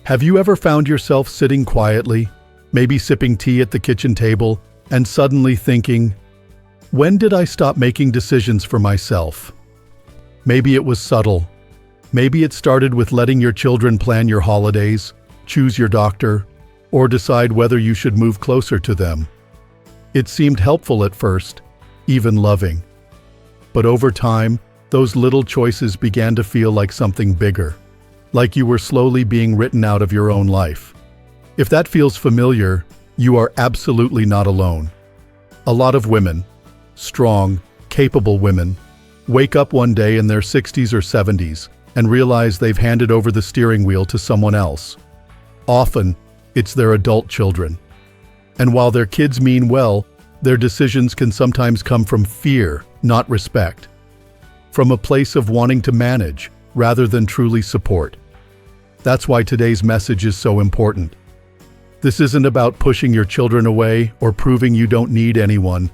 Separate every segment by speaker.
Speaker 1: Have you ever found yourself sitting quietly, maybe sipping tea at the kitchen table, and suddenly thinking, when did I stop making decisions for myself? Maybe it was subtle. Maybe it started with letting your children plan your holidays, choose your doctor, or decide whether you should move closer to them. It seemed helpful at first, even loving. But over time, those little choices began to feel like something bigger, like you were slowly being written out of your own life. If that feels familiar, you are absolutely not alone. A lot of women, strong, capable women, wake up one day in their 60s or 70s and realize they've handed over the steering wheel to someone else. Often, it's their adult children. And while their kids mean well, their decisions can sometimes come from fear, not respect. From a place of wanting to manage, rather than truly support. That's why today's message is so important. This isn't about pushing your children away or proving you don't need anyone.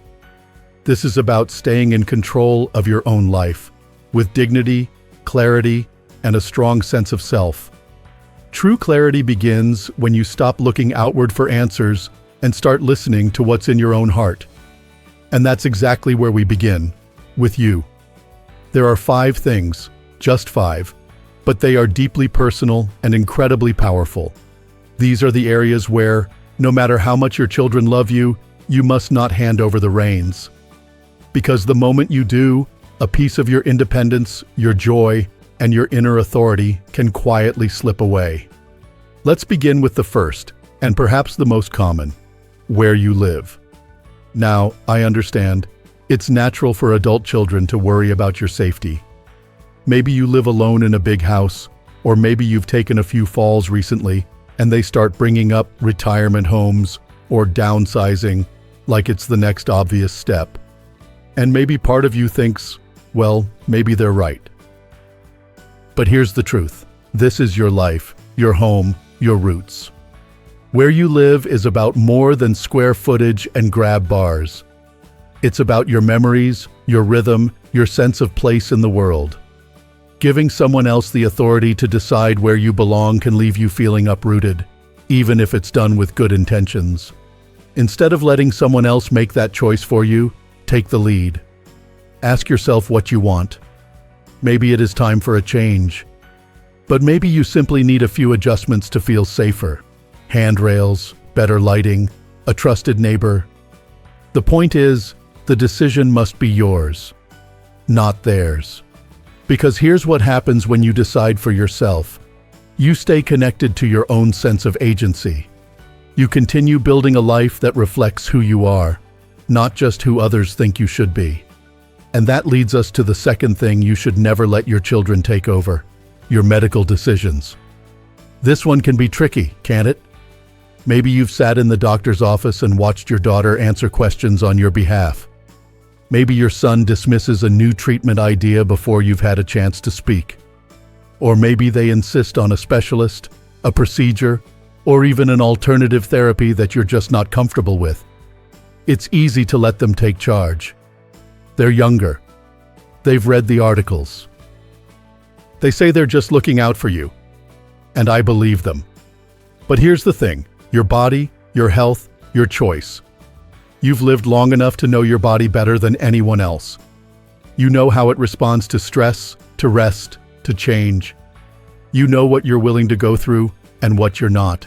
Speaker 1: This is about staying in control of your own life, with dignity, clarity, and a strong sense of self. True clarity begins when you stop looking outward for answers and start listening to what's in your own heart. And that's exactly where we begin, with you. There are 5 things, just 5, but they are deeply personal and incredibly powerful. These are the areas where, no matter how much your children love you, you must not hand over the reins. Because the moment you do, a piece of your independence, your joy, and your inner authority can quietly slip away. Let's begin with the first, and perhaps the most common, where you live. Now, I understand, it's natural for adult children to worry about your safety. Maybe you live alone in a big house, or maybe you've taken a few falls recently, and they start bringing up retirement homes or downsizing like it's the next obvious step. And maybe part of you thinks, well, maybe they're right. But here's the truth. This is your life, your home, your roots. Where you live is about more than square footage and grab bars. It's about your memories, your rhythm, your sense of place in the world. Giving someone else the authority to decide where you belong can leave you feeling uprooted, even if it's done with good intentions. Instead of letting someone else make that choice for you, take the lead. Ask yourself what you want. Maybe it is time for a change. But maybe you simply need a few adjustments to feel safer. Handrails, better lighting, a trusted neighbor. The point is, the decision must be yours, not theirs. Because here's what happens when you decide for yourself. You stay connected to your own sense of agency. You continue building a life that reflects who you are, not just who others think you should be. And that leads us to the second thing you should never let your children take over: your medical decisions. This one can be tricky, can't it? Maybe you've sat in the doctor's office and watched your daughter answer questions on your behalf. Maybe your son dismisses a new treatment idea before you've had a chance to speak. Or maybe they insist on a specialist, a procedure, or even an alternative therapy that you're just not comfortable with. It's easy to let them take charge. They're younger. They've read the articles. They say they're just looking out for you. And I believe them. But here's the thing: your body, your health, your choice. You've lived long enough to know your body better than anyone else. You know how it responds to stress, to rest, to change. You know what you're willing to go through and what you're not.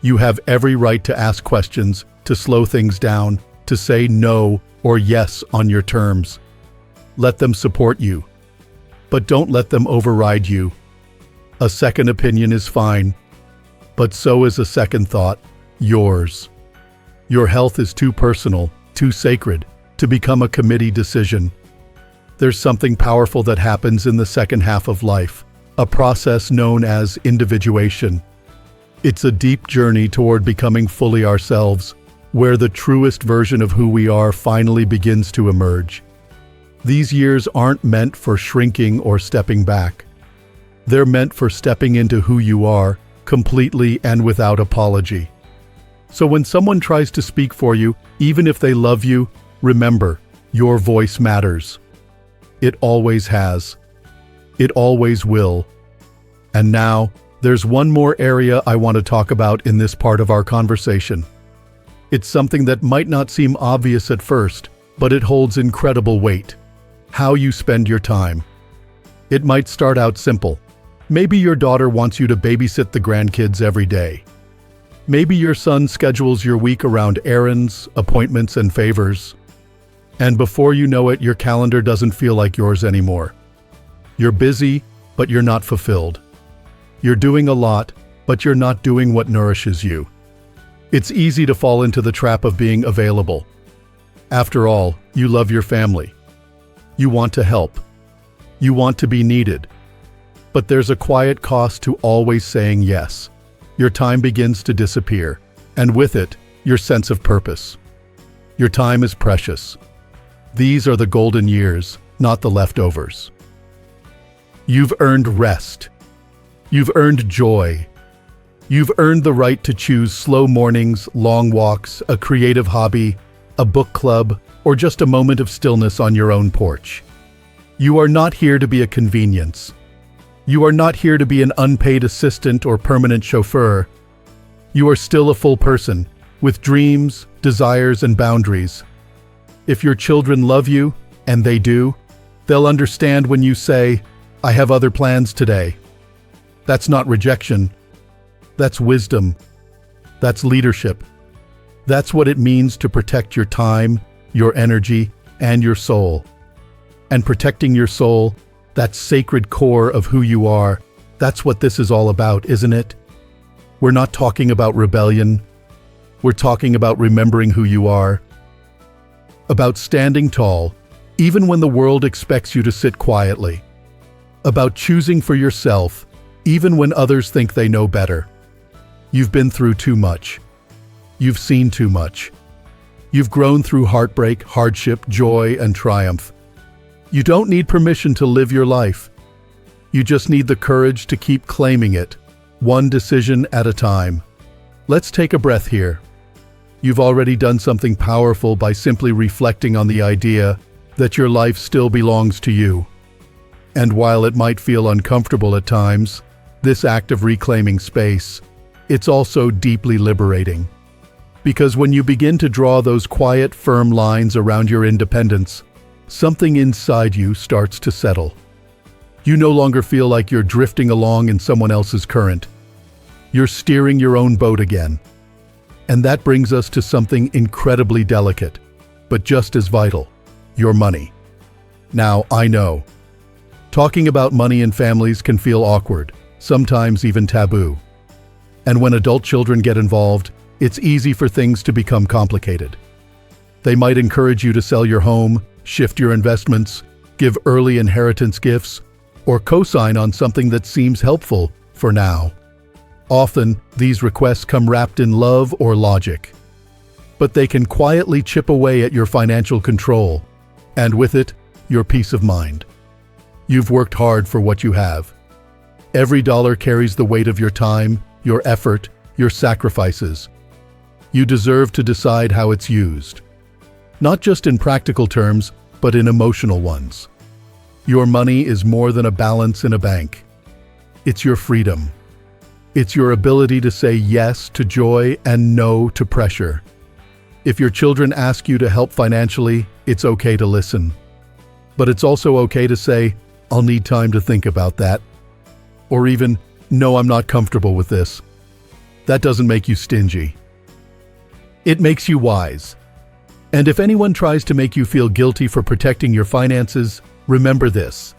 Speaker 1: You have every right to ask questions, to slow things down, to say no or yes on your terms. Let them support you. But don't let them override you. A second opinion is fine, but so is a second thought, yours. Your health is too personal, too sacred, to become a committee decision. There's something powerful that happens in the second half of life, a process known as individuation. It's a deep journey toward becoming fully ourselves, where the truest version of who we are finally begins to emerge. These years aren't meant for shrinking or stepping back. They're meant for stepping into who you are, completely and without apology. So when someone tries to speak for you, even if they love you, remember, your voice matters. It always has. It always will. And now, There's one more area I want to talk about in this part of our conversation. It's something that might not seem obvious at first, but it holds incredible weight. How you spend your time. It might start out simple. Maybe your daughter wants you to babysit the grandkids every day. Maybe your son schedules your week around errands, appointments, and favors. And before you know it, your calendar doesn't feel like yours anymore. You're busy, but you're not fulfilled. You're doing a lot, but you're not doing what nourishes you. It's easy to fall into the trap of being available. After all, you love your family. You want to help. You want to be needed. But there's a quiet cost to always saying yes. Your time begins to disappear, and with it, your sense of purpose. Your time is precious. These are the golden years, not the leftovers. You've earned rest. You've earned joy. You've earned the right to choose slow mornings, long walks, a creative hobby, a book club, or just a moment of stillness on your own porch. You are not here to be a convenience. You are not here to be an unpaid assistant or permanent chauffeur. You are still a full person, with dreams, desires, and boundaries. If your children love you, and they do, they'll understand when you say, "I have other plans today." That's not rejection. That's wisdom. That's leadership. That's what it means to protect your time, your energy, and your soul. And protecting your soul, that sacred core of who you are, that's what this is all about, isn't it? We're not talking about rebellion. We're talking about remembering who you are. About standing tall, even when the world expects you to sit quietly. About choosing for yourself, even when others think they know better. You've been through too much. You've seen too much. You've grown through heartbreak, hardship, joy, and triumph. You don't need permission to live your life. You just need the courage to keep claiming it, one decision at a time. Let's take a breath here. You've already done something powerful by simply reflecting on the idea that your life still belongs to you. And while it might feel uncomfortable at times, this act of reclaiming space, it's also deeply liberating. Because when you begin to draw those quiet, firm lines around your independence, something inside you starts to settle. You no longer feel like you're drifting along in someone else's current. You're steering your own boat again. And that brings us to something incredibly delicate, but just as vital: your money. Now, I know, talking about money in families can feel awkward, sometimes even taboo. And when adult children get involved, it's easy for things to become complicated. They might encourage you to sell your home, shift your investments, give early inheritance gifts, or co-sign on something that seems helpful for now. Often, these requests come wrapped in love or logic. But they can quietly chip away at your financial control, and with it, your peace of mind. You've worked hard for what you have. Every dollar carries the weight of your time, your effort, your sacrifices. You deserve to decide how it's used. Not just in practical terms, but in emotional ones. Your money is more than a balance in a bank. It's your freedom. It's your ability to say yes to joy and no to pressure. If your children ask you to help financially, it's okay to listen. But it's also okay to say, "I'll need time to think about that." Or even, "No, I'm not comfortable with this." That doesn't make you stingy. It makes you wise. And if anyone tries to make you feel guilty for protecting your finances, remember this: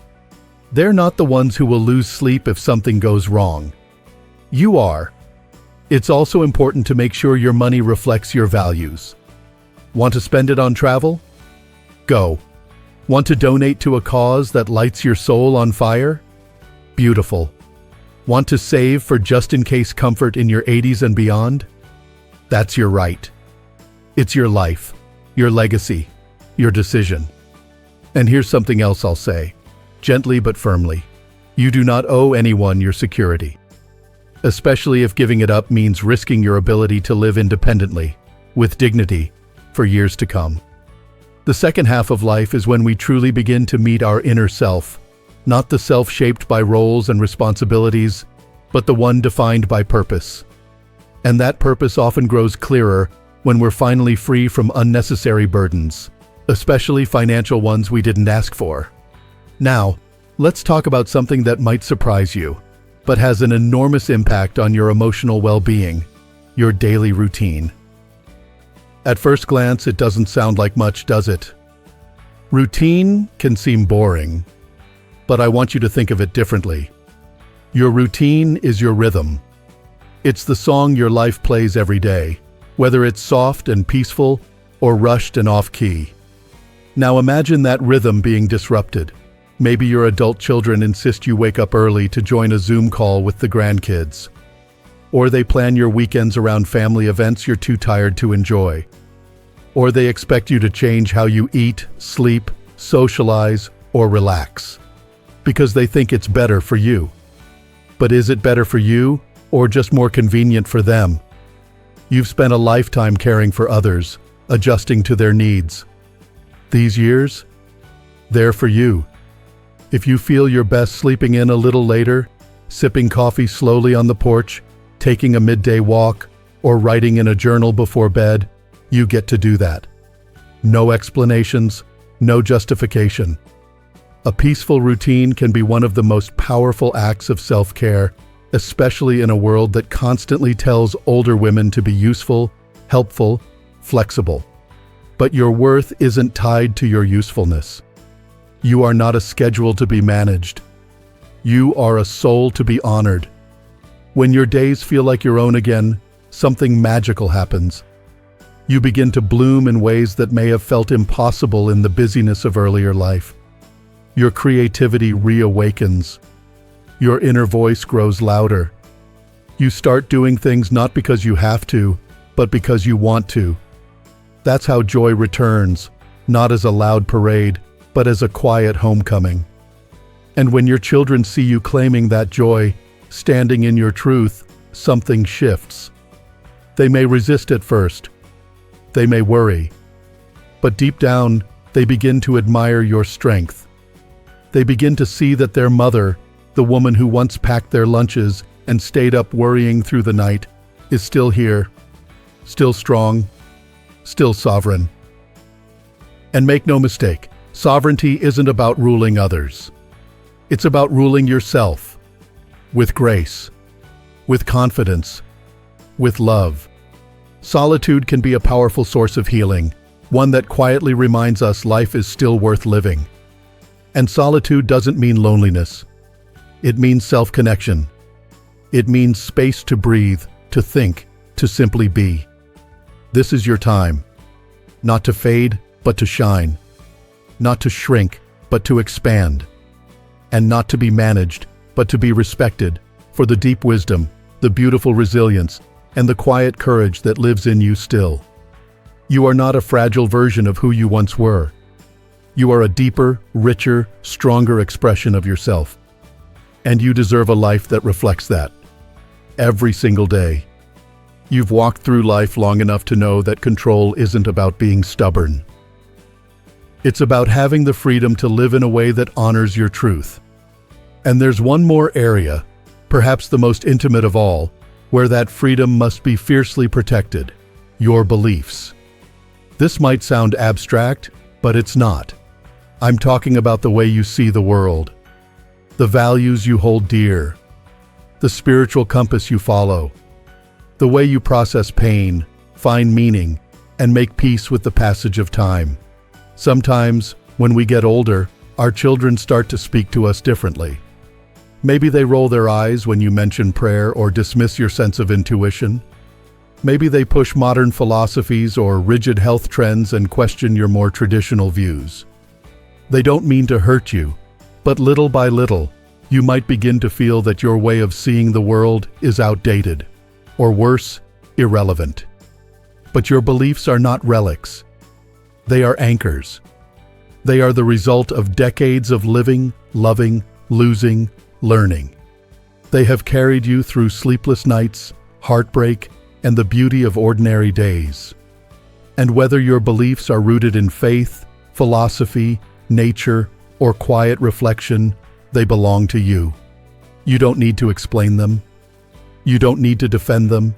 Speaker 1: they're not the ones who will lose sleep if something goes wrong. You are. It's also important to make sure your money reflects your values. Want to spend it on travel? Go. Want to donate to a cause that lights your soul on fire? Beautiful. Want to save for just-in-case comfort in your 80s and beyond? That's your right. It's your life, your legacy, your decision. And here's something else I'll say, gently but firmly. You do not owe anyone your security. Especially if giving it up means risking your ability to live independently, with dignity, for years to come. The second half of life is when we truly begin to meet our inner self, not the self shaped by roles and responsibilities, but the one defined by purpose. And that purpose often grows clearer when we're finally free from unnecessary burdens, especially financial ones we didn't ask for. Now, let's talk about something that might surprise you, but has an enormous impact on your emotional well-being: your daily routine. At first glance, it doesn't sound like much, does it? Routine can seem boring, but I want you to think of it differently. Your routine is your rhythm. It's the song your life plays every day, whether it's soft and peaceful or rushed and off-key. Now imagine that rhythm being disrupted. Maybe your adult children insist you wake up early to join a Zoom call with the grandkids. Or they plan your weekends around family events you're too tired to enjoy. Or they expect you to change how you eat, sleep, socialize, or relax, because they think it's better for you. But is it better for you, or just more convenient for them? You've spent a lifetime caring for others, adjusting to their needs. These years, they're for you. If you feel your best sleeping in a little later, sipping coffee slowly on the porch, taking a midday walk, or writing in a journal before bed, you get to do that. No explanations, no justification. A peaceful routine can be one of the most powerful acts of self-care, especially in a world that constantly tells older women to be useful, helpful, flexible. But your worth isn't tied to your usefulness. You are not a schedule to be managed. You are a soul to be honored. When your days feel like your own again, something magical happens. You begin to bloom in ways that may have felt impossible in the busyness of earlier life. Your creativity reawakens. Your inner voice grows louder. You start doing things not because you have to, but because you want to. That's how joy returns, not as a loud parade, but as a quiet homecoming. And when your children see you claiming that joy, standing in your truth, something shifts. They may resist at first. They may worry. But deep down, they begin to admire your strength. They begin to see that their mother, the woman who once packed their lunches and stayed up worrying through the night, is still here, still strong, still sovereign. And make no mistake, sovereignty isn't about ruling others. It's about ruling yourself, with grace, with confidence, with love. Solitude can be a powerful source of healing, one that quietly reminds us life is still worth living. And solitude doesn't mean loneliness. It means self-connection. It means space to breathe, to think, to simply be. This is your time. Not to fade, but to shine. Not to shrink, but to expand. And not to be managed, but to be respected for the deep wisdom, the beautiful resilience, and the quiet courage that lives in you still. You are not a fragile version of who you once were. You are a deeper, richer, stronger expression of yourself. And you deserve a life that reflects that. Every single day. You've walked through life long enough to know that control isn't about being stubborn. It's about having the freedom to live in a way that honors your truth. And there's one more area, perhaps the most intimate of all, where that freedom must be fiercely protected: your beliefs. This might sound abstract, but it's not. I'm talking about the way you see the world, the values you hold dear, the spiritual compass you follow, the way you process pain, find meaning, and make peace with the passage of time. Sometimes, when we get older, our children start to speak to us differently. Maybe they roll their eyes when you mention prayer or dismiss your sense of intuition. Maybe they push modern philosophies or rigid health trends and question your more traditional views. They don't mean to hurt you, but little by little, you might begin to feel that your way of seeing the world is outdated, or worse, irrelevant. But your beliefs are not relics. They are anchors. They are the result of decades of living, loving, losing, learning. They have carried you through sleepless nights, heartbreak, and the beauty of ordinary days. And whether your beliefs are rooted in faith, philosophy, nature, or quiet reflection, they belong to you. You don't need to explain them. You don't need to defend them.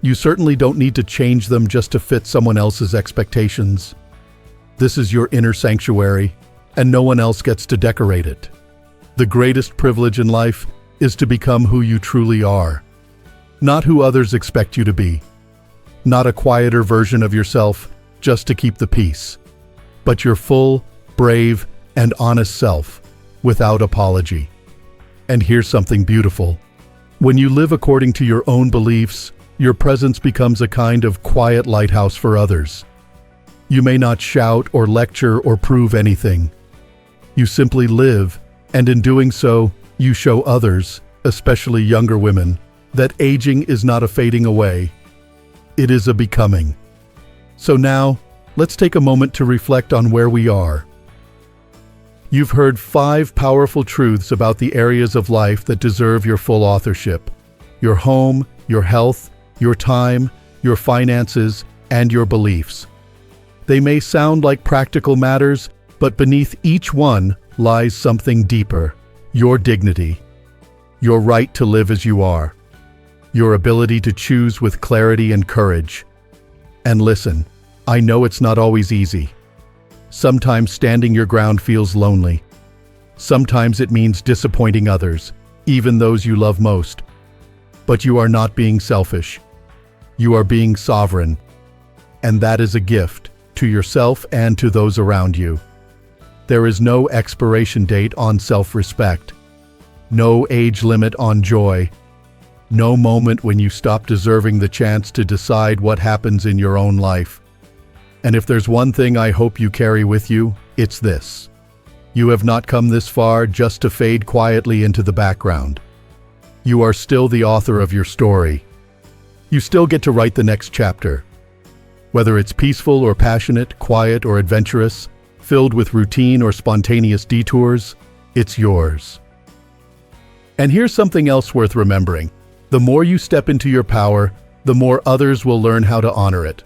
Speaker 1: You certainly don't need to change them just to fit someone else's expectations. This is your inner sanctuary, and no one else gets to decorate it. The greatest privilege in life is to become who you truly are, not who others expect you to be. Not a quieter version of yourself just to keep the peace, but your full, brave, and honest self, without apology. And here's something beautiful. When you live according to your own beliefs, your presence becomes a kind of quiet lighthouse for others. You may not shout or lecture or prove anything. You simply live, and in doing so, you show others, especially younger women, that aging is not a fading away. It is a becoming. So now, let's take a moment to reflect on where we are. You've heard 5 powerful truths about the areas of life that deserve your full authorship: your home, your health, your time, your finances, and your beliefs. They may sound like practical matters, but beneath each one lies something deeper: your dignity, your right to live as you are, your ability to choose with clarity and courage. And listen, I know it's not always easy. Sometimes standing your ground feels lonely. Sometimes it means disappointing others, even those you love most. But you are not being selfish. You are being sovereign. And that is a gift to yourself and to those around you. There is no expiration date on self-respect, no age limit on joy, no moment when you stop deserving the chance to decide what happens in your own life. And if there's one thing I hope you carry with you, it's this: you have not come this far just to fade quietly into the background. You are still the author of your story. You still get to write the next chapter. Whether it's peaceful or passionate, quiet or adventurous, filled with routine or spontaneous detours, it's yours. And here's something else worth remembering. The more you step into your power, the more others will learn how to honor it.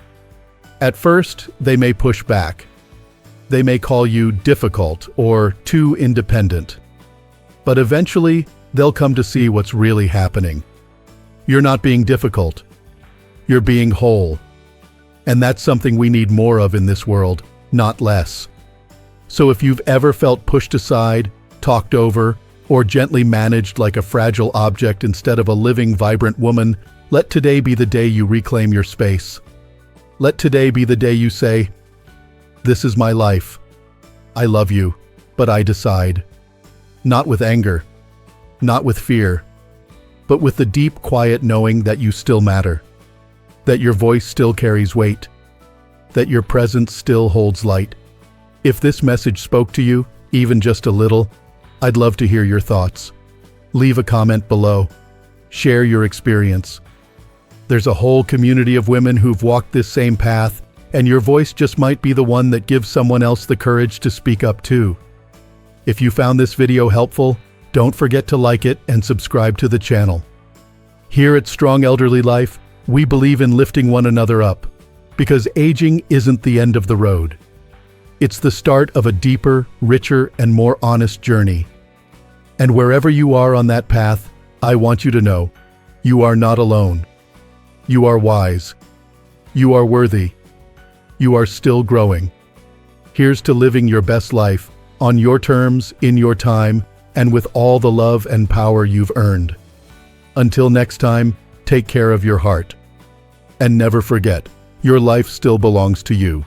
Speaker 1: At first, they may push back. They may call you difficult or too independent. But eventually, they'll come to see what's really happening. You're not being difficult. You're being whole. And that's something we need more of in this world, not less. So if you've ever felt pushed aside, talked over, or gently managed like a fragile object instead of a living, vibrant woman, let today be the day you reclaim your space. Let today be the day you say, "This is my life. I love you, but I decide." Not with anger, not with fear, but with the deep, quiet knowing that you still matter, that your voice still carries weight, that your presence still holds light. If this message spoke to you, even just a little, I'd love to hear your thoughts. Leave a comment below. Share your experience. There's a whole community of women who've walked this same path, and your voice just might be the one that gives someone else the courage to speak up too. If you found this video helpful, don't forget to like it and subscribe to the channel. Here at Strong Elderly Life, we believe in lifting one another up, because aging isn't the end of the road. It's the start of a deeper, richer, and more honest journey. And wherever you are on that path, I want you to know, you are not alone. You are wise. You are worthy. You are still growing. Here's to living your best life, on your terms, in your time, and with all the love and power you've earned. Until next time, take care of your heart. And never forget, your life still belongs to you.